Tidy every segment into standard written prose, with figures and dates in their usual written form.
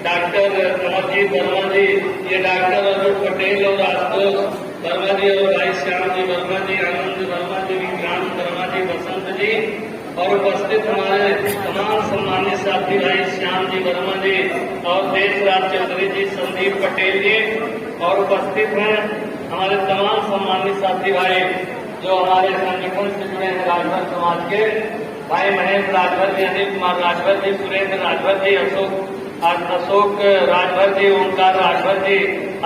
Doctor Amarjeet Verma जी, ये doctor Arun Patel और आशुतोष वर्मा जी और भाई श्याम जी वर्मा जी, आनंद वर्मा जी, विक्रांत वर्मा जी, बसंत जी और उपस्थित हमारे तमाम सम्मानित साथी भाई श्याम जी वर्मा जी और देशराज चौधरी जी, संदीप पटेल जी और उपस्थित हैं हमारे तमाम सम्मानित साथी भाई जो हमारे संगठन से जुड़े हैं राजभर समाज के भाई महेंद्र राजभर जी, अनिल कुमार राजभर जी, सुरेंद्र राजभर जी, अशोक राजभर जी, ओंकार राजभर जी,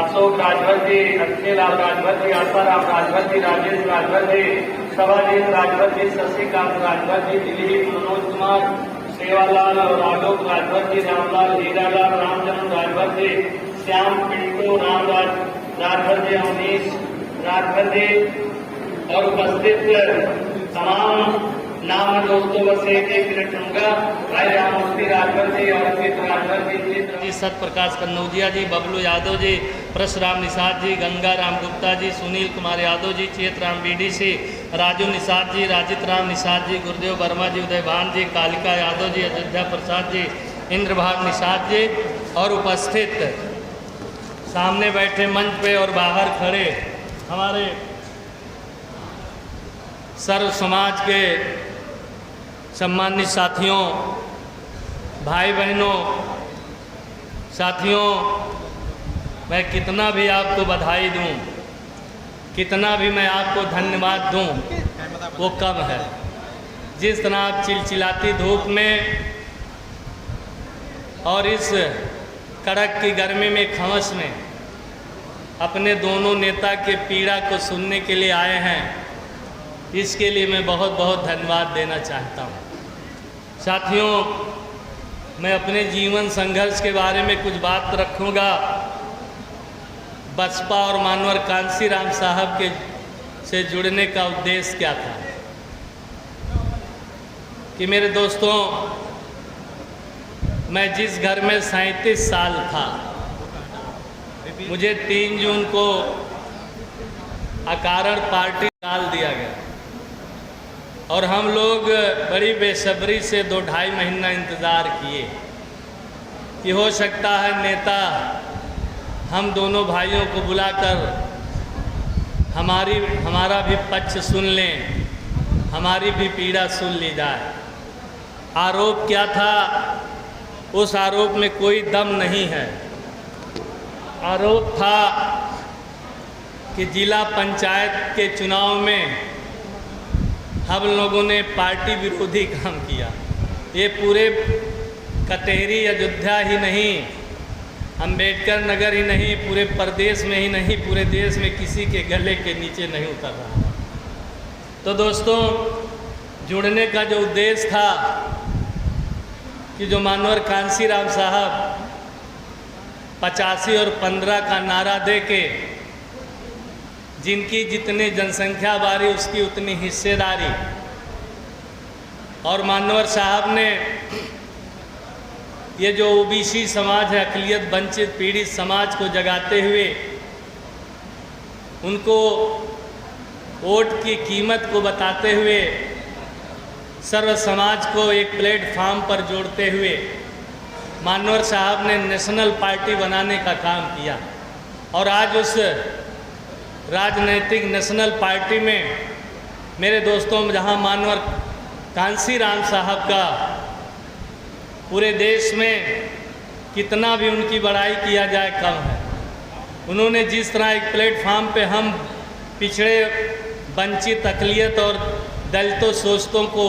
अशोक राजभर जी, अक्षय लाल राजभर जी, आसाराम राजभर जी, राजेश राजभर जी, सभाजीत राजभर जी, शशिकांत राजभर जी, दिलीप, मनोज कुमार, सेवालाल और आलोक राजभर जी, रामलाल, हीरालाल, रामचंद्र राजभर जी, श्याम, पिंटू, राजभर जी, अमनीश राजभर जी और उपस्थित तमाम नाम दोस्तों बस एक मिनट लूंगा। भाई राममूर्ति राजभर जी और अमित राजभर जी, सतप्रकाश कन्नौजिया जी, बबलू यादव जी, परशुराम निषाद जी, गंगा राम गुप्ता जी, सुनील कुमार यादव जी, चेतराम बीडीसी, राजू निषाद जी, राजित राम निषाद जी, गुरुदेव वर्मा जी, उदयभान जी, कालिका यादव जी, अयोध्या प्रसाद जी, इंद्रभाग निषाद जी और उपस्थित सामने बैठे मंच पे और बाहर खड़े हमारे सर्व समाज के सम्मानित साथियों, भाई बहनों, साथियों, मैं कितना भी आपको बधाई दूं, कितना भी मैं आपको धन्यवाद दूं, वो कम है। जिस तरह आप चिलचिलाती धूप में और इस कड़क की गर्मी में खमस में अपने दोनों नेता के पीड़ा को सुनने के लिए आए हैं, इसके लिए मैं बहुत बहुत धन्यवाद देना चाहता हूँ। साथियों, मैं अपने जीवन संघर्ष के बारे में कुछ बात रखूँगा। बसपा और मानवर कांसीराम साहब के से जुड़ने का उद्देश्य क्या था कि मेरे दोस्तों, मैं जिस घर में 37 साल था, मुझे 3 जून को अकारण पार्टी डाल दिया गया और हम लोग बड़ी बेसब्री से 2-2.5 महीना इंतज़ार किए कि हो सकता है नेता हम दोनों भाइयों को बुलाकर हमारा भी पक्ष सुन लें, हमारी भी पीड़ा सुन ली जाए। आरोप क्या था? उस आरोप में कोई दम नहीं है। आरोप था कि जिला पंचायत के चुनाव में हम लोगों ने पार्टी विरोधी काम किया। ये पूरे कटेहरी अयोध्या ही नहीं, अंबेडकर नगर ही नहीं, पूरे प्रदेश में ही नहीं, पूरे देश में किसी के गले के नीचे नहीं उतर रहा। तो दोस्तों, जुड़ने का जो उद्देश्य था कि जो मानवर कांसीराम साहब 85 और 15 का नारा दे के जिनकी जितनी जनसंख्या बारी उसकी उतनी हिस्सेदारी, और मानवर साहब ने ये जो ओबीसी समाज है, अक़लियत वंचित पीड़ित समाज को जगाते हुए उनको वोट की कीमत को बताते हुए सर्व समाज को एक प्लेटफार्म पर जोड़ते हुए मानवर साहब ने नेशनल पार्टी बनाने का काम किया। और आज उस राजनैतिक नेशनल पार्टी में मेरे दोस्तों, जहां मानवर कांसीराम साहब का पूरे देश में कितना भी उनकी बड़ाई किया जाए कम है। उन्होंने जिस तरह एक प्लेटफार्म पे हम पिछड़े वंचित अक़लियत और दलितों शोषितों को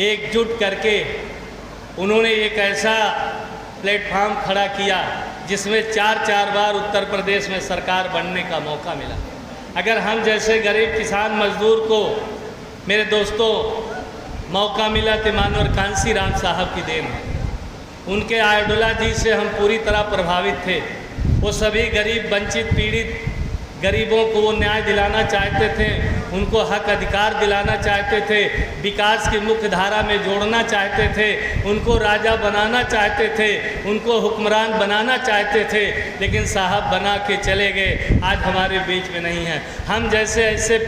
एकजुट करके उन्होंने एक ऐसा प्लेटफार्म खड़ा किया जिसमें 4 बार उत्तर प्रदेश में सरकार बनने का मौका मिला। अगर हम जैसे गरीब किसान मजदूर को मेरे दोस्तों मौका मिला तो मानवर कांसीराम साहब की देन है। उनके आइडियोलॉजी से हम पूरी तरह प्रभावित थे। वो सभी गरीब वंचित पीड़ित गरीबों को वो न्याय दिलाना चाहते थे, उनको हक अधिकार दिलाना चाहते थे, विकास की मुख्य धारा में जोड़ना चाहते थे, उनको राजा बनाना चाहते थे, उनको हुक्मरान बनाना चाहते थे। लेकिन साहब बना के चले गए, आज हमारे बीच में नहीं हैं। हम जैसे ऐसे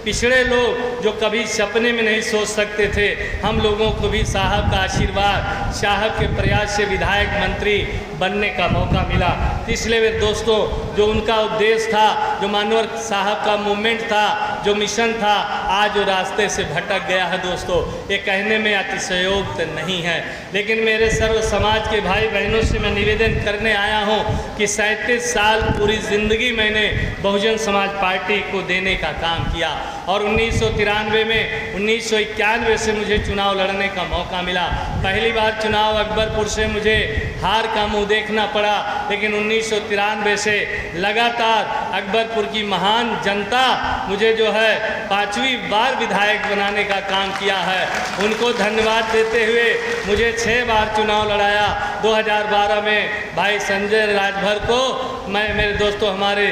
पिछड़े लोग जो कभी सपने में नहीं सोच सकते थे, हम लोगों को भी साहब का आशीर्वाद, साहब के प्रयास से विधायक मंत्री बनने का मौका मिला। इसलिए मेरे दोस्तों, जो उनका उद्देश्य था, जो मानवर साहब का मूवमेंट था, जो मिशन था, आज वो रास्ते से भटक गया है दोस्तों। ये कहने में अतिशयोक्त नहीं है, लेकिन मेरे सर्व समाज के भाई बहनों से मैं निवेदन करने आया हूँ कि 37 साल पूरी ज़िंदगी मैंने बहुजन समाज पार्टी को देने का काम किया और 1993 में 1991 से मुझे चुनाव लड़ने का मौका मिला। पहली बार चुनाव अकबरपुर से मुझे हार का मुंह देखना पड़ा, लेकिन 1993 से लगातार अकबरपुर की महान जनता मुझे जो है 5वीं बार विधायक बनाने का काम किया है। उनको धन्यवाद देते हुए मुझे 6 बार चुनाव लड़ाया। 2012 में भाई संजय राजभर को मेरे दोस्तों हमारे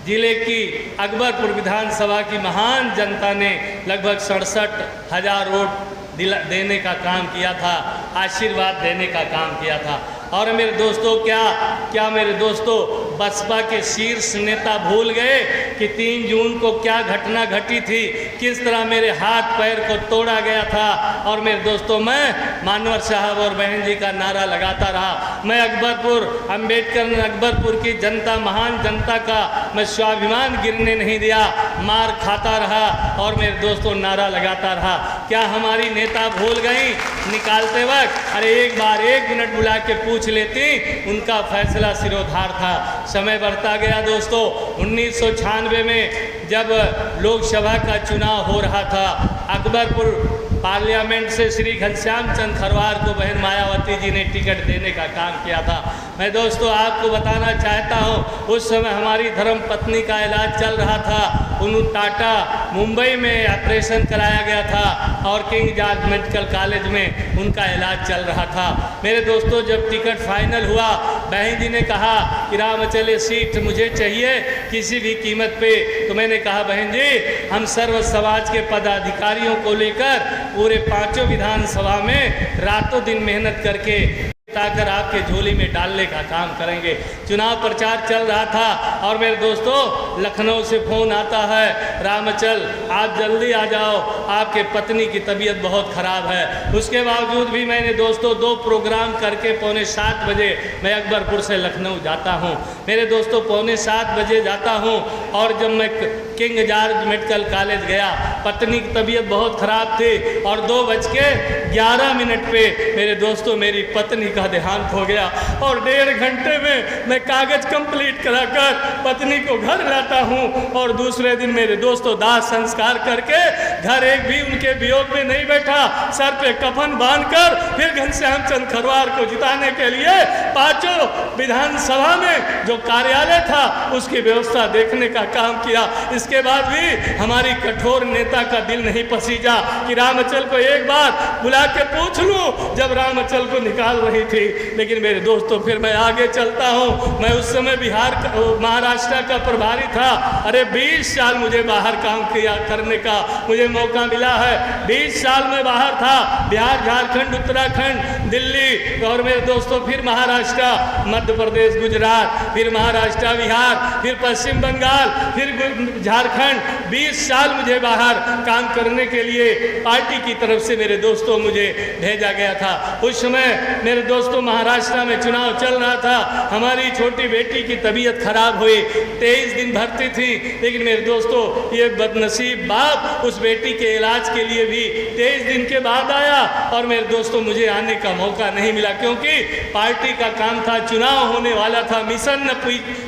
जिले की अकबरपुर विधानसभा की महान जनता ने लगभग 67,000 वोट देने का काम किया था, आशीर्वाद देने का काम किया था। और मेरे दोस्तों, क्या मेरे दोस्तों बसपा के शीर्ष नेता भूल गए कि 3 जून को क्या घटना घटी थी, किस तरह मेरे हाथ पैर को तोड़ा गया था। और मेरे दोस्तों, मैं मानवर साहब और बहन जी का नारा लगाता रहा। मैं अकबरपुर अम्बेडकर अकबरपुर की जनता, महान जनता का मैं स्वाभिमान गिरने नहीं दिया, मार खाता रहा और मेरे दोस्तों नारा लगाता रहा। क्या हमारी नेता भूल गई निकालते वक्त? अरे एक बार 1 मिनट बुला के पूछ लेती, उनका फैसला सिरोधार था। समय बढ़ता गया दोस्तों। 1996 में जब लोकसभा का चुनाव हो रहा था, अकबरपुर पार्लियामेंट से श्री घनश्याम चंद खरवार को बहन मायावती जी ने टिकट देने का काम किया था। मैं दोस्तों आपको बताना चाहता हूँ, उस समय हमारी धर्म पत्नी का इलाज चल रहा था। उन्हें टाटा मुंबई में ऑपरेशन कराया गया था और किंग जॉर्ज मेडिकल कॉलेज में उनका इलाज चल रहा था। मेरे दोस्तों, जब टिकट फाइनल हुआ, बहन जी ने कहा कि रामचल ये सीट मुझे चाहिए किसी भी कीमत पे। तो मैंने कहा बहन जी, हम सर्व समाज के पदाधिकारियों को लेकर पूरे 5 विधानसभा में रातों दिन मेहनत करके ताकर आपके झोली में डालने का काम करेंगे। चुनाव प्रचार चल रहा था और मेरे दोस्तों लखनऊ से फ़ोन आता है, रामचल आप जल्दी आ जाओ, आपके पत्नी की तबीयत बहुत ख़राब है। उसके बावजूद भी मैंने दोस्तों 2 प्रोग्राम करके 6:45 बजे मैं अकबरपुर से लखनऊ जाता हूँ। मेरे दोस्तों 6:45 बजे जाता हूँ और जब मैं किंग जॉर्ज मेडिकल कॉलेज गया, पत्नी की तबीयत बहुत ख़राब थी और 2:11 पे मेरे दोस्तों मेरी पत्नी का देहांत हो गया और 1.5 घंटे में मैं कागज कंप्लीट कराकर पत्नी को घर लाता हूं और दूसरे दिन मेरे दोस्तों दाह संस्कार करके घर एक भी उनके वियोग में नहीं बैठा, सर पे कफन बांधकर फिर घनश्याम चंद खरवार को जिताने के लिए 5 विधानसभा में जो कार्यालय था उसकी व्यवस्था देखने का काम किया। इसके बाद भी हमारी कठोर नेता का दिल नहीं पसीजा कि रामचल को एक बार बुला के पूछ लूं, जब रामचल को निकाल रही थी। लेकिन मेरे दोस्तों फिर मैं आगे चलता हूं। मैं उस समय महाराष्ट्र का प्रभारी था। अरे 20 साल मुझे बाहर काम किया करने का मुझे मौका मिला है। 20 साल में बाहर था, बिहार, झारखंड, उत्तराखंड, दिल्ली और मेरे दोस्तों फिर महाराष्ट्र, मध्य प्रदेश, गुजरात, फिर महाराष्ट्र, बिहार, फिर पश्चिम बंगाल, फिर झारखंड। 20 साल मुझे बाहर काम करने के लिए पार्टी की तरफ से मेरे दोस्तों मुझे भेजा गया था। उस समय मेरे दोस्तों महाराष्ट्र में चुनाव चल रहा था। हमारी छोटी बेटी की तबीयत खराब हुई, 23 दिन भर्ती थी, लेकिन मेरे दोस्तों ये बदनसीब बाप उस बेटी के इलाज के लिए भी 23 दिन के बाद आया और मेरे दोस्तों मुझे आने का मौका नहीं मिला, क्योंकि पार्टी का काम था, चुनाव होने वाला था, मिशन न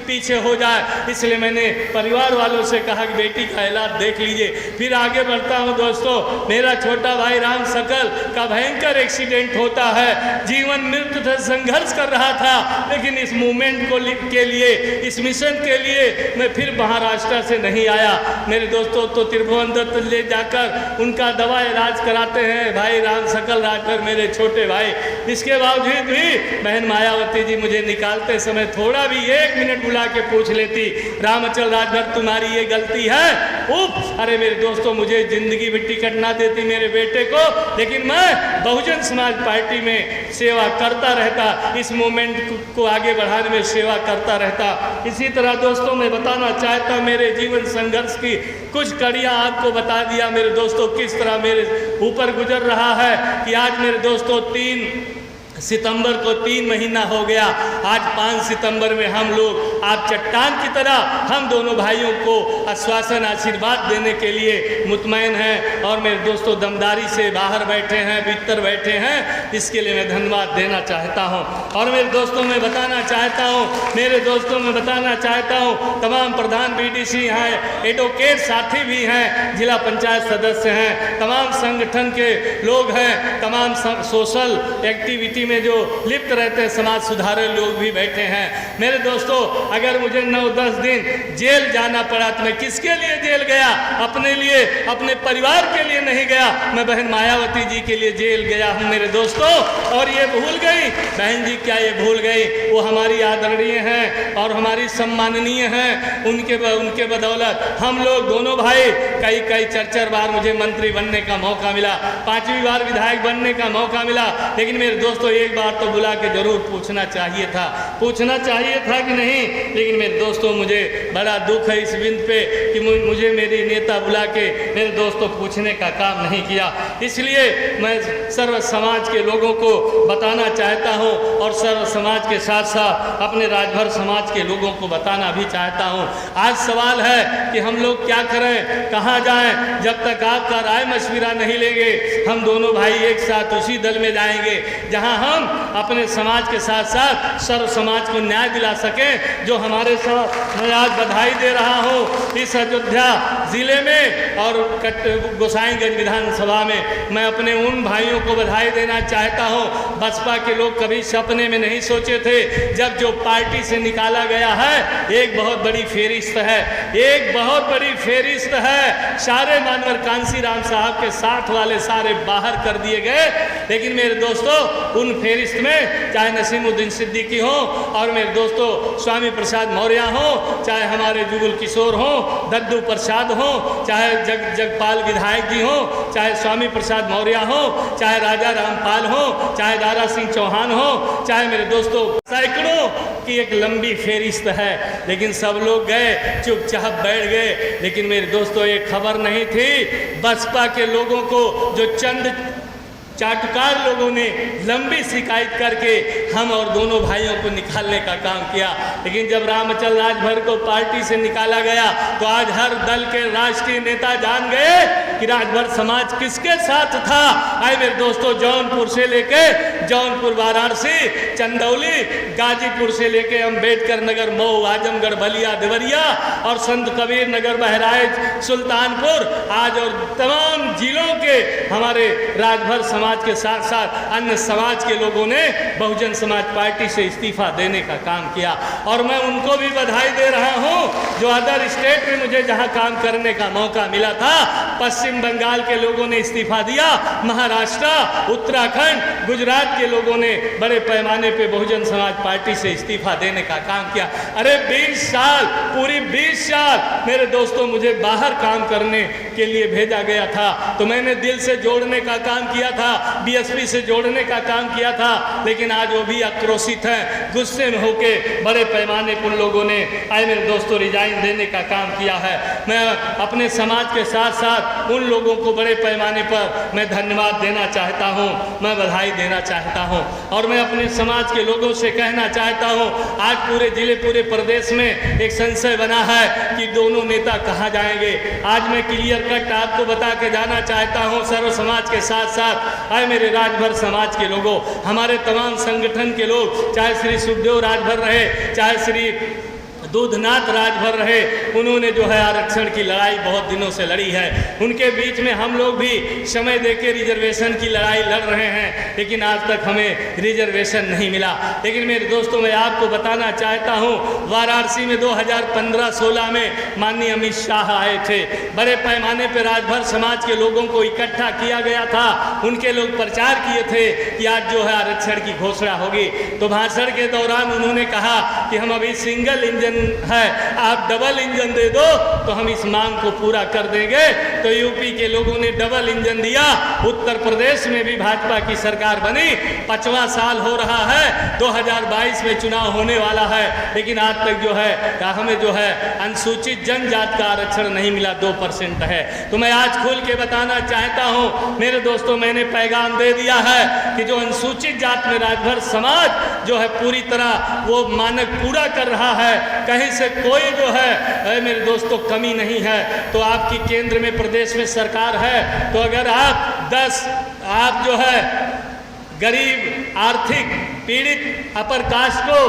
पीछे हो जाए। इसलिए मैंने परिवार वालों से कहा कि बेटी का इलाज देख लीजिए। फिर आगे बढ़ता हूँ दोस्तों, मेरा छोटा भाई राम सकल का भयंकर एक्सीडेंट होता है। जीवन मृत्यु से संघर्ष कर रहा था, लेकिन इस मूवमेंट को के लिए, इस मिशन के लिए मैं फिर महाराष्ट्र से नहीं आया। मेरे दोस्तों तो त्रिभुवन दत्त ले जाकर उनका दवा इलाज कराते हैं भाई राम सकल राजभर, मेरे छोटे भाई। इसके बावजूद भी बहन मायावती जी मुझे निकालते समय थोड़ा भी 1 मिनट बुला के पूछ लेती, रामचल राजभर तुम्हारी ये गलती है। उप, अरे मेरे दोस्तों मुझे जिंदगी में टिकट ना देती मेरे बेटे को, लेकिन मैं बहुजन समाज पार्टी में सेवा करता रहता, इस मूवमेंट को आगे बढ़ाने में सेवा करता रहता। इसी तरह दोस्तों मैं बताना चाहता मेरे जीवन संघर्ष की कुछ कड़ियाँ आपको बता दिया मेरे दोस्तों, किस तरह मेरे ऊपर गुजर रहा है कि आज मेरे दोस्तों 3 सितंबर को 3 महीना हो गया, आज 5 सितंबर में हम लोग आप चट्टान की तरह हम दोनों भाइयों को आश्वासन आशीर्वाद देने के लिए मुतमैन हैं और मेरे दोस्तों दमदारी से बाहर बैठे हैं, भीतर बैठे हैं, इसके लिए मैं धन्यवाद देना चाहता हूं। और मेरे दोस्तों मैं बताना चाहता हूं तमाम प्रधान बीडीसी हैं, एडवोकेट साथी भी हैं, जिला पंचायत सदस्य हैं, तमाम संगठन के लोग हैं, तमाम सोशल एक्टिविटी में जो लिप्त रहते हैं समाज सुधारक लोग भी बैठे हैं। मेरे दोस्तों अगर मुझे 9-10 दिन जेल जाना पड़ा तो मैं किसके लिए जेल गया? अपने लिए, अपने परिवार के लिए नहीं गया, मैं बहन मायावती जी के लिए जेल गया हूं मेरे दोस्तों। और ये भूल गई बहन जी, क्या ये भूल गई? वो हमारी आदरणीय हैं और हमारी सम्माननीय हैं, उनके बदौलत हम लोग दोनों भाई कई 4 बार मुझे मंत्री बनने का मौका मिला, 5वीं बार विधायक बनने का मौका मिला। लेकिन मेरे दोस्तों एक बार तो बुला के जरूर पूछना चाहिए था कि नहीं? लेकिन मेरे दोस्तों मुझे बड़ा दुख है इस बिंदु पे कि मुझे मेरी नेता बुला के मेरे दोस्तों पूछने का काम नहीं किया। इसलिए मैं सर्व समाज के लोगों को बताना चाहता हूं और सर्व समाज के साथ साथ अपने राजभर समाज के लोगों को बताना भी चाहता हूं। आज सवाल है कि हम लोग क्या करें, कहाँ जाएं? जब तक आपका राय मशविरा नहीं लेंगे हम दोनों भाई एक साथ उसी दल में जाएंगे जहां हम अपने समाज के साथ साथ सर्व समाज को न्याय दिला सकें। जो हमारे साथ मैं आज बधाई दे रहा हूं इस अयोध्या जिले में और गोसाईगंज विधानसभा में, मैं अपने उन भाइयों को बधाई देना चाहता हूं। बसपा के लोग कभी सपने में नहीं सोचे थे, जब जो पार्टी से निकाला गया है एक बहुत बड़ी फेरिस्त है, सारे मानवर कांसीराम साहब के साथ वाले सारे बाहर कर दिए गए। लेकिन मेरे दोस्तों उन फेरिस्त में चाहे नसीमुद्दीन सिद्दीकी हो और मेरे दोस्तों स्वामी प्रसाद मौर्य हो, चाहे हमारे जुगल किशोर हो, दद्दू प्रसाद हो, चाहे जगपाल विधायक जी हो, चाहे स्वामी प्रसाद मौर्य हो, चाहे राजा रामपाल हो, चाहे दारा सिंह चौहान हो, चाहे मेरे दोस्तों सैकड़ों की एक लंबी फेरिस्त है। लेकिन सब लोग गए, चुपचाप बैठ गए। लेकिन मेरे दोस्तों ये खबर नहीं थी बसपा के लोगों को, जो चंद चाटुकार लोगों ने लंबी शिकायत करके हम और दोनों भाइयों को निकालने का काम किया। लेकिन जब रामचल राजभर को पार्टी से निकाला गया तो आज हर दल के राष्ट्रीय नेता जान गए कि राजभर समाज किसके साथ था। आए मेरे दोस्तों जौनपुर से लेके जौनपुर, वाराणसी, चंदौली, गाजीपुर से लेके अम्बेडकर नगर, मऊ, आजमगढ़, बलिया, देवरिया और संत कबीर नगर, बहराइच, सुल्तानपुर, आज और तमाम जिलों के हमारे राजभर समाज के साथ साथ अन्य समाज के लोगों ने बहुजन समाज पार्टी से इस्तीफा देने का काम किया। और मैं उनको भी बधाई दे रहा हूं जो अदर स्टेट में मुझे जहां काम करने का मौका मिला था, पश्चिम बंगाल के लोगों ने इस्तीफा दिया, महाराष्ट्र, उत्तराखंड, गुजरात के लोगों ने बड़े पैमाने पे बहुजन समाज पार्टी से इस्तीफा देने का काम किया। अरे 20 साल, पूरी 20 साल मेरे दोस्तों मुझे बाहर काम करने के लिए भेजा गया था, तो मैंने दिल से जोड़ने का काम किया था, बीएसपी से जोड़ने का काम किया था। लेकिन आज वो भी आक्रोशित हैं, गुस्से में होके बड़े पैमाने पर लोगों ने आए मेरे दोस्तों रिजाइन देने का काम किया है। मैं अपने समाज के साथ साथ उन लोगों को बड़े पैमाने पर मैं धन्यवाद देना चाहता हूं, मैं बधाई देना चाहता हूं। और मैं अपने समाज के लोगों से कहना चाहता हूं, आज पूरे जिले, पूरे प्रदेश में एक संशय बना है कि दोनों नेता कहाँ जाएंगे। आज मैं क्लियर कट आपको बता के जाना चाहता हूं, सर्व समाज के साथ साथ आए मेरे राजभर समाज के लोगों, हमारे तमाम संगठन के लोग, चाहे श्री सुखदेव राजभर रहे, चाहे श्री दूधनाथ राजभर रहे, उन्होंने जो है आरक्षण की लड़ाई बहुत दिनों से लड़ी है। उनके बीच में हम लोग भी समय देके रिजर्वेशन की लड़ाई लड़ रहे हैं, लेकिन आज तक हमें रिजर्वेशन नहीं मिला। लेकिन मेरे दोस्तों मैं आपको बताना चाहता हूं, वाराणसी में 2015-16 में माननीय अमित शाह आए थे, बड़े पैमाने पर राजभर समाज के लोगों को इकट्ठा किया गया था, उनके लोग प्रचार किए थे कि आज जो है आरक्षण की घोषणा होगी। तो भाषण के दौरान उन्होंने कहा कि हम अभी सिंगल इंजन इंजन है, आप डबल इंजन दे दो तो हम इस मांग को पूरा कर देंगे। तो यूपी के लोगों ने डबल इंजन दिया। उत्तर प्रदेश में भी भाजपा की सरकार बनी, 5वां साल हो रहा है, 2022 में चुनाव होने वाला है, लेकिन आज तक जो है हमें जो है अनुसूचित जनजाति का आरक्षण नहीं मिला, 2% है। तो मैं आज खुल के बताना चाहता हूं मेरे दोस्तों, मैंने पैगाम दे दिया है कि जो अनुसूचित जाति में राजभर समाज जो है पूरी तरह वो मानक पूरा कर रहा है, कहीं से कोई जो है मेरे दोस्तों कमी नहीं है। तो आपकी केंद्र में प्रदेश में सरकार है, तो अगर आप जो है गरीब आर्थिक पीड़ित अपर कास्ट को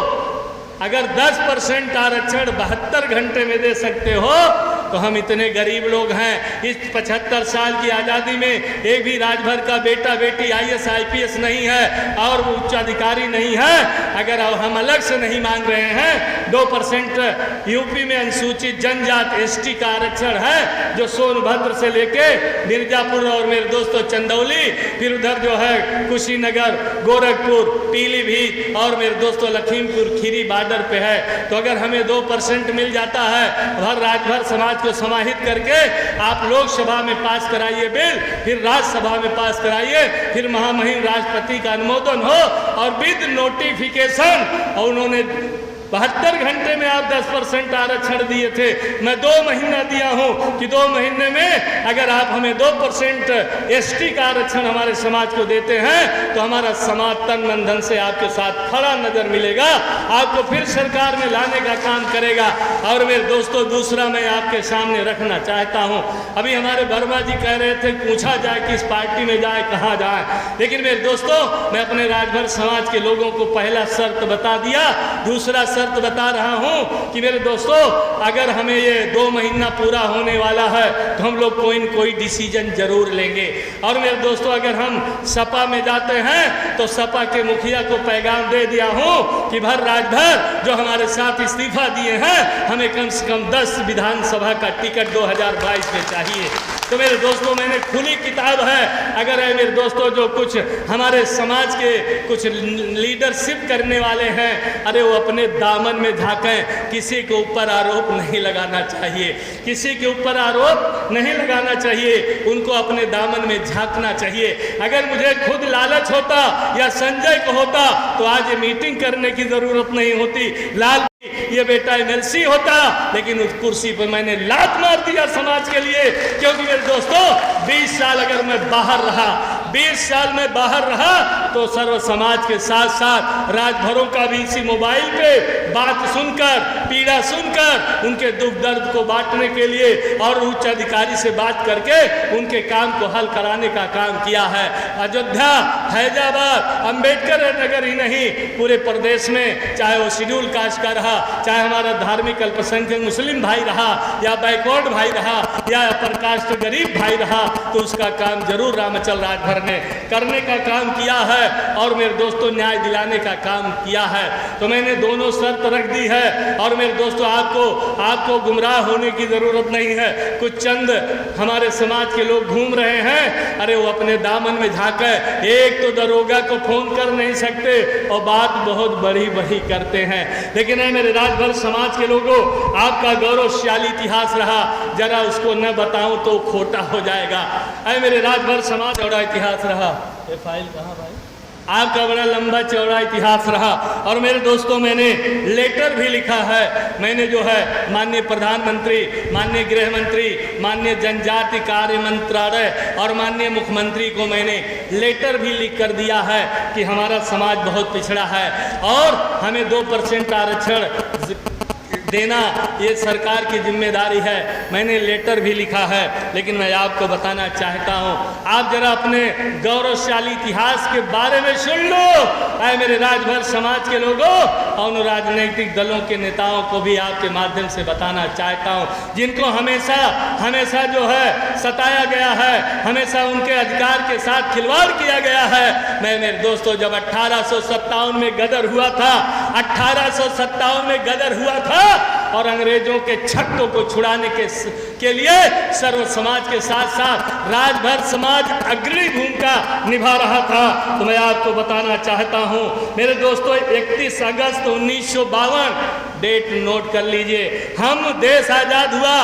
अगर 10% आरक्षण 72 घंटे में दे सकते हो, तो हम इतने गरीब लोग हैं, इस 75 साल की आज़ादी में एक भी राजभर का बेटा बेटी IAS IPS नहीं है और वो उच्चाधिकारी नहीं है। अगर हम अलग से नहीं मांग रहे हैं, 2% यूपी में अनुसूचित जनजाति ST का आरक्षण है, जो सोनभद्र से लेके मिर्जापुर और मेरे दोस्तों चंदौली, फिर उधर जो है कुशीनगर, गोरखपुर, पीलीभीत और मेरे दोस्तों लखीमपुर खीरी बॉर्डर पे है। तो अगर हमें 2% मिल जाता है, हर राजभर समाज को समाहित करके आप लोकसभा में पास कराइए बिल, फिर राज्यसभा में पास कराइए, फिर महामहिम राष्ट्रपति का अनुमोदन हो और विद नोटिफिकेशन। और उन्होंने 72 घंटे में आप 10% आरक्षण दिए थे, मैं 2 महीना दिया हूं कि 2 महीने में अगर आप हमें 2% ST का आरक्षण हमारे समाज को देते हैं, तो हमारा समाज तन मन धन से आपके साथ खड़ा नजर मिलेगा, आपको फिर सरकार में लाने का काम करेगा। और मेरे दोस्तों, दूसरा मैं आपके सामने रखना चाहता हूं, अभी हमारे वर्मा जी कह रहे थे पूछा जाए किस पार्टी में जाए, कहाँ जाए, लेकिन मेरे दोस्तों मैं अपने राजभर समाज के लोगों को पहला शर्त बता दिया, दूसरा शर्त बता रहा हूं कि मेरे दोस्तों अगर हमें ये 2 महीना पूरा होने वाला है, तो हम लोग कोई न कोई डिसीजन जरूर लेंगे। और मेरे दोस्तों अगर हम सपा में जाते हैं, तो सपा के मुखिया को पैगाम दे दिया हूं कि भर राजभर जो हमारे साथ इस्तीफा दिए हैं, हमें कम से कम 10 विधानसभा का टिकट 2022 में चाहिए। तो मेरे दोस्तों मैंने खुली किताब है, अगर है मेरे दोस्तों जो कुछ हमारे समाज के कुछ लीडरशिप करने वाले हैं, अरे वो अपने दामन में झांकें, किसी के ऊपर आरोप नहीं लगाना चाहिए, किसी के ऊपर आरोप नहीं लगाना चाहिए, उनको अपने दामन में झांकना चाहिए। अगर मुझे खुद लालच होता या संजय को होता, तो आज ये मीटिंग करने की जरूरत नहीं होती, लाल ये बेटा MLC होता, लेकिन उस कुर्सी पर मैंने लात मार दिया समाज के लिए। क्योंकि मेरे दोस्तों 20 साल अगर मैं बाहर रहा, 20 साल में बाहर रहा, तो सर्व समाज के साथ साथ राजभरों का भी इसी मोबाइल पे बात सुनकर, पीड़ा सुनकर, उनके दुख दर्द को बांटने के लिए और उच्च अधिकारी से बात करके उनके काम को हल कराने का काम किया है। अयोध्या, हैदराबाद, अंबेडकर नगर ही नहीं, पूरे प्रदेश में चाहे वो शेड्यूल कास्ट का रहा, चाहे हमारा धार्मिक अल्पसंख्यक मुस्लिम भाई रहा, या बैकवर्ड भाई रहा, या अपर कास्ट गरीब भाई रहा, तो उसका काम जरूर रामचल राजभर ने करने का काम किया है और मेरे दोस्तों न्याय दिलाने का काम किया है। तो मैंने दोनों शर्त रख दी है। और मेरे दोस्तों आपको गुमराह होने की जरूरत नहीं है। कुछ चंद हमारे समाज के लोग घूम रहे हैं, अरे वो अपने दामन में झांके, एक तो दरोगा को फोन कर नहीं सकते और बात बहुत बड़ी बड़ी करते हैं। लेकिन मेरे राजभर समाज के लोगों, आपका गौरवशाली इतिहास रहा, जरा उसको न बताऊं तो खोटा हो जाएगा। अरे मेरे राजभर समाज बड़ा इतिहास रहा, ये फाइल कहाँ भाई, आपका बड़ा लंबा चौड़ा इतिहास रहा। और मेरे दोस्तों मैंने लेटर भी लिखा है, मैंने जो है माननीय प्रधानमंत्री, माननीय गृह मंत्री, माननीय जनजाति कार्य मंत्रालय और माननीय मुख्यमंत्री को मैंने लेटर भी लिख कर दिया है कि हमारा समाज बहुत पिछड़ा है और हमें 2% आरक्षण देना ये सरकार की जिम्मेदारी है। मैंने लेटर भी लिखा है, लेकिन मैं आपको बताना चाहता हूँ, आप जरा अपने गौरवशाली इतिहास के बारे में सुन लो। ऐ मेरे राजभर समाज के लोगों और राजनीतिक दलों के नेताओं को भी आपके माध्यम से बताना चाहता हूँ, जिनको हमेशा जो है सताया गया है, हमेशा उनके अधिकार के साथ खिलवाड़ किया गया है। मेरे दोस्तों, जब 1857 में गदर हुआ था, 1857 में गदर हुआ था, और अंग्रेजों के छक्कों को छुड़ाने के लिए सर्व समाज के साथ साथ राजभर समाज अग्रणी भूमिका निभा रहा था। तो मैं आपको बताना चाहता हूं मेरे दोस्तों, 31 अगस्त 1952 डेट नोट कर लीजिए। हम देश आजाद हुआ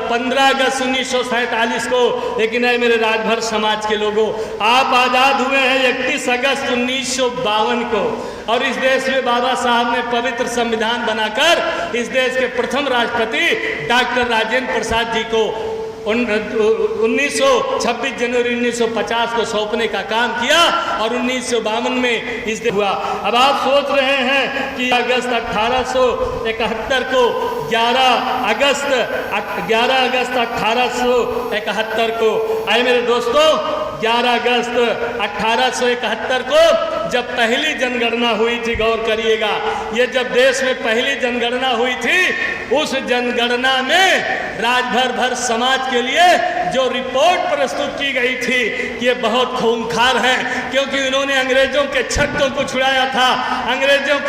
15 अगस्त 1947 को, लेकिन है मेरे राजभर समाज के लोगों, आप आज़ाद हुए हैं 31 अगस्त 1952 को। और इस देश में बाबा साहब ने पवित्र संविधान बनाकर इस देश के प्रथम राष्ट्रपति डॉक्टर राजेंद्र प्रसाद जी को 26 जनवरी 1950 को सौंपने का काम किया और 1952 में इस दिन हुआ। अब आप सोच रहे हैं कि अगस्त 1871 को 11 अगस्त 1871 को, आए मेरे दोस्तों, 11 अगस्त 1871 को जब पहली जनगणना हुई थी, गौर करिएगा, ये जब देश में पहली जनगणना हुई थी, उस जनगणना में राजभर समाज के लिए जो रिपोर्ट प्रस्तुत की गई थी ये बहुत खूंखार है, क्योंकि उन्होंने अंग्रेजों के छक्कों को छुड़ाया था। अंग्रेजों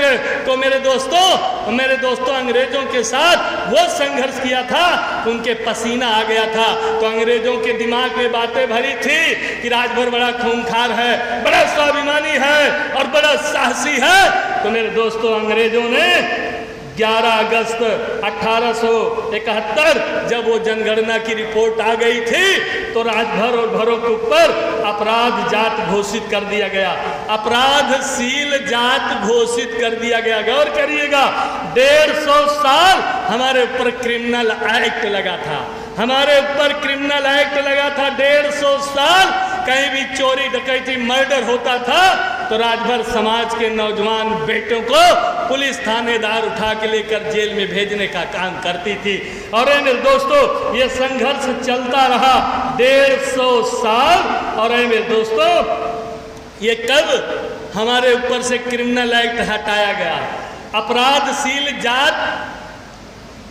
को मेरे दोस्तों अंग्रेजों के साथ वो संघर्ष किया था, उनके पसीना आ गया था। तो अंग्रेजों के दिमाग में बातें भरी थी कि राजभर बड़ा खूंखार है, बड़ा स्वाभिमानी है और बड़ा साहसी है। तो मेरे दोस्तों, अंग्रेजों ने 11 अगस्त 1871 जब वो जनगणना की रिपोर्ट आ गई थी तो राजभर और भरों के ऊपर अपराध जात घोषित कर दिया गया, अपराधशील जात घोषित कर दिया गया। गौर करिएगा, 150 साल हमारे ऊपर क्रिमिनल एक्ट लगा था, हमारे ऊपर क्रिमिनल एक्ट लगा था 150 साल। कहीं भी चोरी डकैती मर्डर होता था तो राजभर समाज के नौजवान बेटों को पुलिस थानेदार उठा के लेकर जेल में भेजने का काम करती थी। और मेरे दोस्तों, ये संघर्ष चलता रहा 150 साल। और मेरे दोस्तों, ये कब हमारे ऊपर से क्रिमिनल एक्ट हटाया गया, अपराधशील जात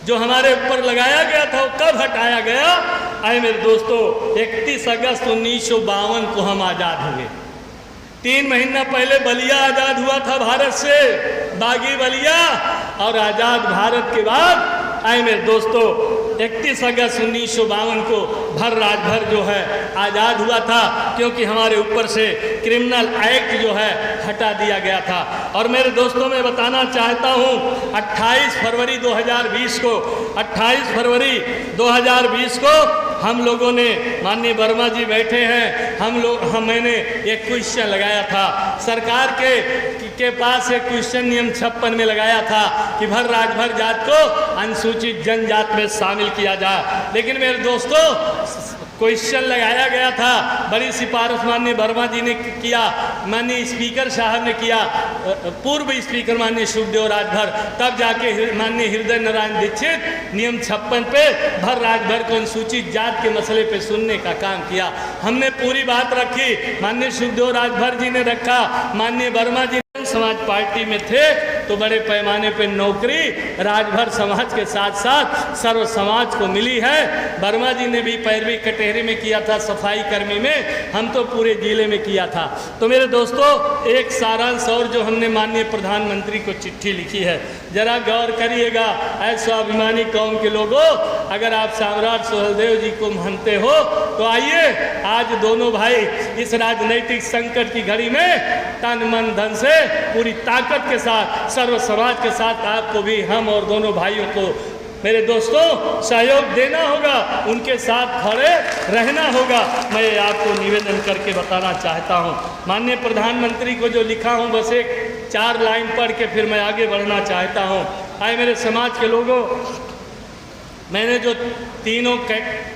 जो हमारे ऊपर लगाया गया था वो कब हटाया गया? आए मेरे दोस्तों, 31 अगस्त 1952 को हम आज़ाद हुए। 3 महीना पहले बलिया आज़ाद हुआ था भारत से, बागी बलिया। और आज़ाद भारत के बाद आए मेरे दोस्तों 31 अगस्त 1952 को भर राजभर जो है आज़ाद हुआ था, क्योंकि हमारे ऊपर से क्रिमिनल एक्ट जो है हटा दिया गया था। और मेरे दोस्तों, मैं बताना चाहता हूँ 28 फरवरी 2020 को हम लोगों ने, माननीय वर्मा जी बैठे हैं, मैंने एक क्वेश्चन लगाया था सरकार के पास, एक क्वेश्चन नियम 56 में लगाया था कि भर राजभर जात को अनुसूचित जनजात में शामिल किया जाए। लेकिन मेरे दोस्तों, क्वेश्चन लगाया गया था, बड़ी सिफारिश माननीय वर्मा जी ने किया, माननीय स्पीकर साहब ने किया, पूर्व स्पीकर माननीय सुखदेव राजभर, तब जाके माननीय हृदय नारायण दीक्षित नियम 56 पे भर राजभर को अनुसूचित जात के मसले पे सुनने का काम किया। हमने पूरी बात रखी, माननीय सुखदेव राजभर जी ने रखा, माननीय वर्मा जी समाज पार्टी में थे तो बड़े पैमाने पे नौकरी राजभर समाज के साथ साथ सर्व समाज को मिली है। वर्मा जी ने भी पैरवी कटेहरी में किया था, सफाई कर्मी में, हम तो पूरे जिले में किया था। तो मेरे दोस्तों, एक सारांश और जो हमने माननीय प्रधानमंत्री को चिट्ठी लिखी है, जरा गौर करिएगा। ऐसे स्वाभिमानी कौम के लोगों, अगर आप सम्राट सुहेलदेव जी को मानते हो तो आइए आज दोनों भाई इस राजनीतिक संकट की घड़ी में तन मन धन से पूरी ताकत के साथ सर्व समाज के साथ आपको भी, हम और दोनों भाइयों को मेरे दोस्तों सहयोग देना होगा, उनके साथ खड़े रहना होगा। मैं आपको निवेदन करके बताना चाहता हूं, माननीय प्रधानमंत्री को जो लिखा हूं, बस एक 4 लाइन पढ़ के फिर मैं आगे बढ़ना चाहता हूं। आए मेरे समाज के लोगों, मैंने जो तीनों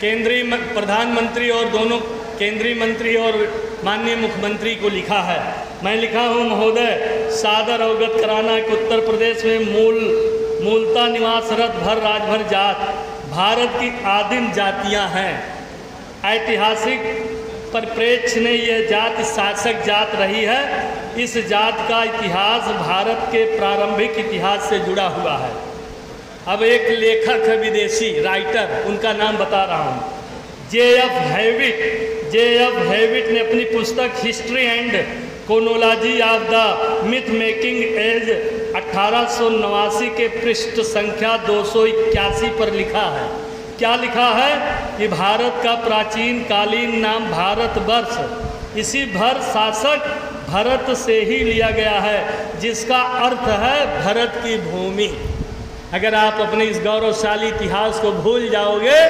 केंद्रीय प्रधानमंत्री और दोनों केंद्रीय मंत्री और माननीय मुख्यमंत्री को लिखा है, मैं लिखा हूँ, महोदय सादर अवगत कराना कि उत्तर प्रदेश में मूलतः निवासरत भर राजभर जात भारत की आदिम जातियाँ हैं। ऐतिहासिक परिप्रेक्ष्य में यह जात शासक जात रही है। इस जात का इतिहास भारत के प्रारंभिक इतिहास से जुड़ा हुआ है। अब एक लेखक है विदेशी राइटर, उनका नाम बता रहा हूँ, जे एफ हैविट ने अपनी पुस्तक history and chronology of the myth making age 1889 के पृष्ठ संख्या 281 पर लिखा है। क्या लिखा है कि भारत का प्राचीन कालीन नाम भारतवर्ष इसी भर शासक भरत से ही लिया गया है, जिसका अर्थ है भरत की भूमि। अगर आप अपने इस गौरवशाली इतिहास को भूल जाओगे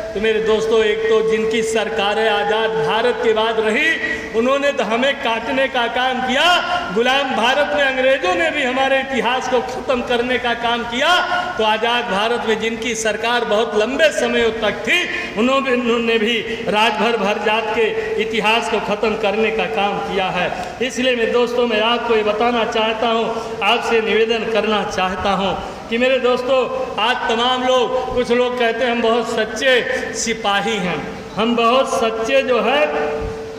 तो मेरे दोस्तों, एक तो जिनकी सरकारें आज़ाद भारत के बाद रही उन्होंने तो हमें काटने का काम किया। गुलाम भारत में अंग्रेजों ने भी हमारे इतिहास को ख़त्म करने का काम किया। तो आज़ाद भारत में जिनकी सरकार बहुत लंबे समय तक थी उन्होंने भी राजभर भर जात के इतिहास को ख़त्म करने का काम किया है। इसलिए मेरे दोस्तों, मैं आपको ये बताना चाहता हूँ, आपसे निवेदन करना चाहता हूँ कि मेरे दोस्तों, आज तमाम लोग, कुछ लोग कहते हैं हम बहुत सच्चे सिपाही हैं, हम बहुत सच्चे जो है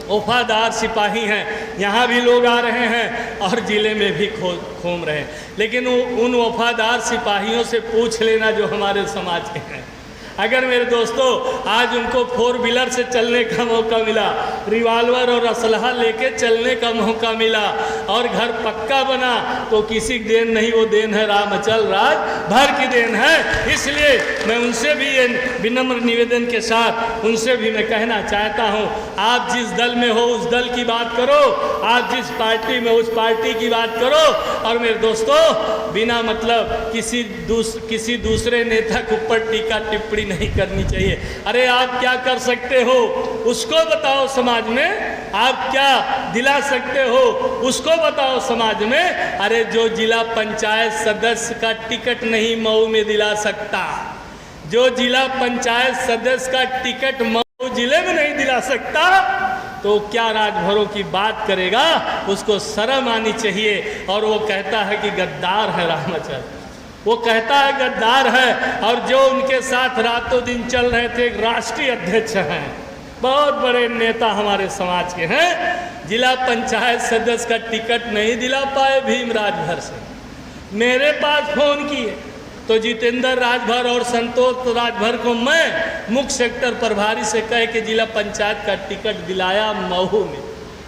वफादार सिपाही हैं। यहाँ भी लोग आ रहे हैं और ज़िले में भी घूम रहे हैं, लेकिन उन वफादार सिपाहियों से पूछ लेना जो हमारे समाज के हैं। अगर मेरे दोस्तों आज उनको 4 व्हीलर से चलने का मौका मिला, रिवाल्वर और असलहा लेके चलने का मौका मिला और घर पक्का बना, तो किसी की देन नहीं, वो देन है रामचल राज भर की देन है। इसलिए मैं उनसे भी ये विनम्र निवेदन के साथ उनसे भी मैं कहना चाहता हूँ, आप जिस दल में हो उस दल की बात करो, आप जिस पार्टी में उस पार्टी की बात करो। और मेरे दोस्तों, बिना मतलब किसी दूसरे नेता के ऊपर टीका टिप्पणी नहीं करनी चाहिए। अरे आप क्या कर सकते हो उसको बताओ समाज में, आप क्या दिला सकते हो उसको बताओ समाज में। अरे जो जिला पंचायत सदस्य का टिकट नहीं मऊ में दिला सकता, जो जिला पंचायत सदस्य का टिकट मऊ जिले में नहीं दिला सकता, तो क्या राजभरों की बात करेगा। उसको शर्म आनी चाहिए। और वो कहता है कि गद्दार है रामचंद्र, वो कहता है गद्दार है। और जो उनके साथ रातों दिन चल रहे थे, एक राष्ट्रीय अध्यक्ष हैं, बहुत बड़े नेता हमारे समाज के हैं, जिला पंचायत सदस्य का टिकट नहीं दिला पाए भीम राजभर से। मेरे पास फोन किए तो जितेंद्र राजभर और संतोष राजभर को मैं मुख्य सेक्टर प्रभारी से कह के जिला पंचायत का टिकट दिलाया मऊ में।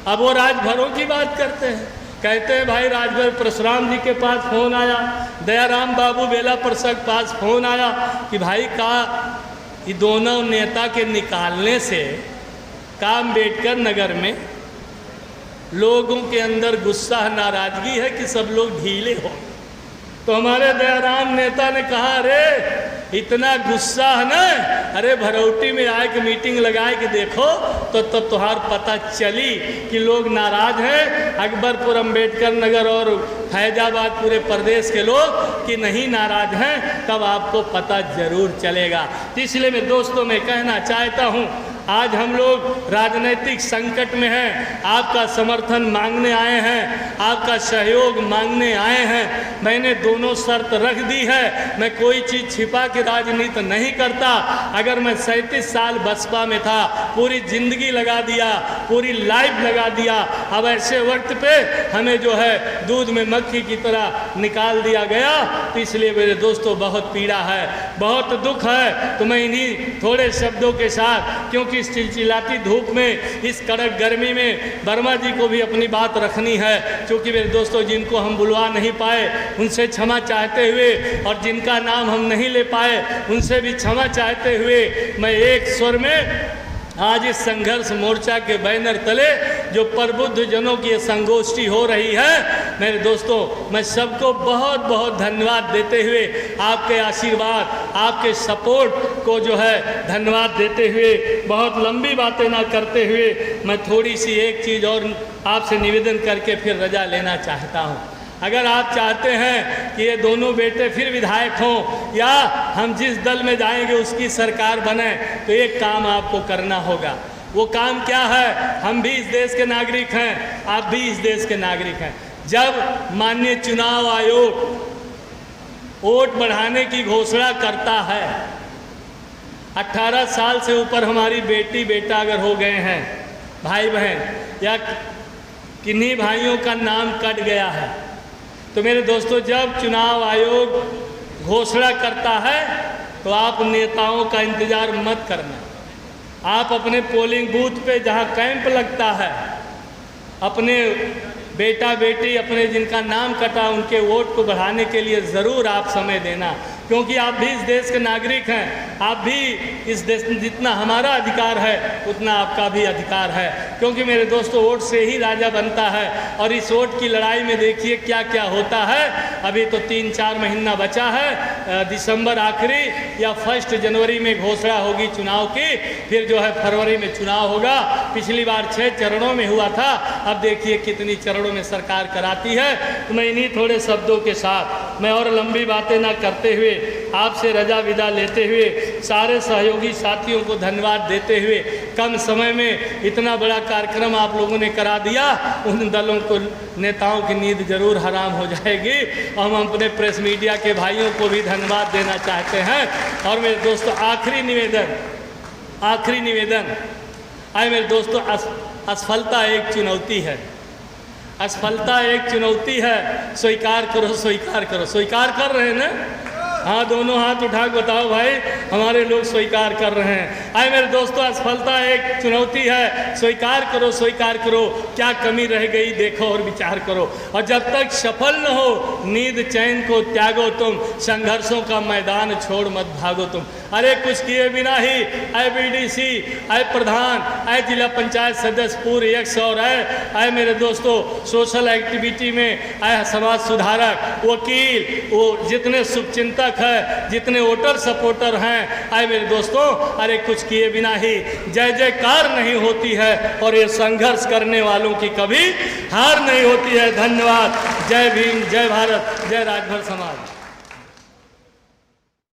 अब वो राजभरों की बात करते हैं, कहते हैं भाई राजभर परशुराम जी के पास फ़ोन आया, दयाराम बाबू बेला प्रसाद के पास फ़ोन आया कि भाई का ये दोनों नेता के निकालने से का अम्बेडकर नगर में लोगों के अंदर गुस्सा नाराज़गी है कि सब लोग ढीले हो। तो हमारे दयाराम नेता ने कहा, अरे इतना गुस्सा है ना, अरे भरौटी में आए कि मीटिंग लगाए कि देखो तो तब तुहार पता चली कि लोग नाराज हैं। अकबरपुर अम्बेडकर नगर और फैजाबाद पूरे प्रदेश के लोग कि नहीं नाराज हैं, तब आपको पता जरूर चलेगा। इसलिए मैं दोस्तों मैं कहना चाहता हूँ, आज हम लोग राजनीतिक संकट में हैं, आपका समर्थन मांगने आए हैं, आपका सहयोग मांगने आए हैं। मैंने दोनों शर्त रख दी है, मैं कोई चीज़ छिपा के राजनीति नहीं करता। अगर मैं 37 साल बसपा में था, पूरी ज़िंदगी लगा दिया, पूरी लाइफ लगा दिया, अब ऐसे वक्त पे हमें जो है दूध में मक्खी की तरह निकाल दिया गया। तो इसलिए मेरे दोस्तों बहुत पीड़ा है, बहुत दुख है। तो मैं इन्हीं थोड़े शब्दों के साथ, क्योंकि इस चिलचिलाती धूप में, इस कड़क गर्मी में वर्मा जी को भी अपनी बात रखनी है, क्योंकि मेरे दोस्तों जिनको हम बुलवा नहीं पाए उनसे क्षमा चाहते हुए, और जिनका नाम हम नहीं ले पाए उनसे भी क्षमा चाहते हुए, मैं एक स्वर में आज इस संघर्ष मोर्चा के बैनर तले जो प्रबुद्ध जनों की संगोष्ठी हो रही है, मेरे दोस्तों मैं सबको बहुत बहुत धन्यवाद देते हुए, आपके आशीर्वाद, आपके सपोर्ट को जो है धन्यवाद देते हुए, बहुत लंबी बातें ना करते हुए, मैं थोड़ी सी एक चीज़ और आपसे निवेदन करके फिर रजा लेना चाहता हूँ। अगर आप चाहते हैं कि ये दोनों बेटे फिर विधायक हों या हम जिस दल में जाएंगे उसकी सरकार बने, तो एक काम आपको करना होगा। वो काम क्या है? हम भी इस देश के नागरिक हैं, आप भी इस देश के नागरिक हैं। जब माननीय चुनाव आयोग वोट बढ़ाने की घोषणा करता है, 18 साल से ऊपर हमारी बेटी बेटा अगर हो गए हैं, भाई बहन या किन्हीं भाइयों का नाम कट गया है, तो मेरे दोस्तों जब चुनाव आयोग घोषणा करता है तो आप नेताओं का इंतज़ार मत करना। आप अपने पोलिंग बूथ पे जहां कैंप लगता है, अपने बेटा बेटी अपने जिनका नाम कटा उनके वोट को बढ़ाने के लिए ज़रूर आप समय देना, क्योंकि आप भी इस देश के नागरिक हैं। आप भी इस देश में जितना हमारा अधिकार है उतना आपका भी अधिकार है, क्योंकि मेरे दोस्तों वोट से ही राजा बनता है। और इस वोट की लड़ाई में देखिए क्या क्या होता है। अभी तो 3-4 महीना बचा है, दिसंबर आखिरी या 1 जनवरी में घोषणा होगी चुनाव की, फिर जो है फरवरी में चुनाव होगा। पिछली बार 6 चरणों में हुआ था, अब देखिए कितनी चरणों में सरकार कराती है। तो मैं इन्हीं थोड़े शब्दों के साथ, मैं और लंबी बातें ना करते हुए आपसे रजा विदा लेते हुए, सारे सहयोगी साथियों को धन्यवाद देते हुए, कम समय में इतना बड़ा कार्यक्रम आप लोगों ने करा दिया, उन दलों को नेताओं की नींद जरूर हराम हो जाएगी। हम अपने प्रेस मीडिया के भाइयों को भी धन्यवाद देना चाहते हैं। और मेरे दोस्तों आखिरी निवेदन आए मेरे दोस्तों, असफलता एक चुनौती है, असफलता एक चुनौती है। स्वीकार करो, स्वीकार करो। स्वीकार कर रहे हैं ना? हाँ, दोनों हाथ उठा के बताओ भाई, हमारे लोग स्वीकार कर रहे हैं। आए मेरे दोस्तों, असफलता एक चुनौती है, स्वीकार करो, स्वीकार करो। क्या कमी रह गई देखो और विचार करो। और जब तक सफल न हो नींद चैन को त्यागो तुम, संघर्षों का मैदान छोड़ मत भागो तुम। अरे कुछ किए बिना ही आए BDC, आए प्रधान, आए जिला पंचायत सदस्य पूर्व एक्स और आए मेरे दोस्तों सोशल एक्टिविटी में आए समाज सुधारक, वकील, वो जितने शुभचिंतक है, जितने वोटर सपोर्टर हैं, आए मेरे दोस्तों, अरे कुछ किए बिना ही जय जयकार नहीं होती है और ये संघर्ष करने वालों की कभी हार नहीं होती है। धन्यवाद। जय भीम, जय भारत, जय राजभर समाज।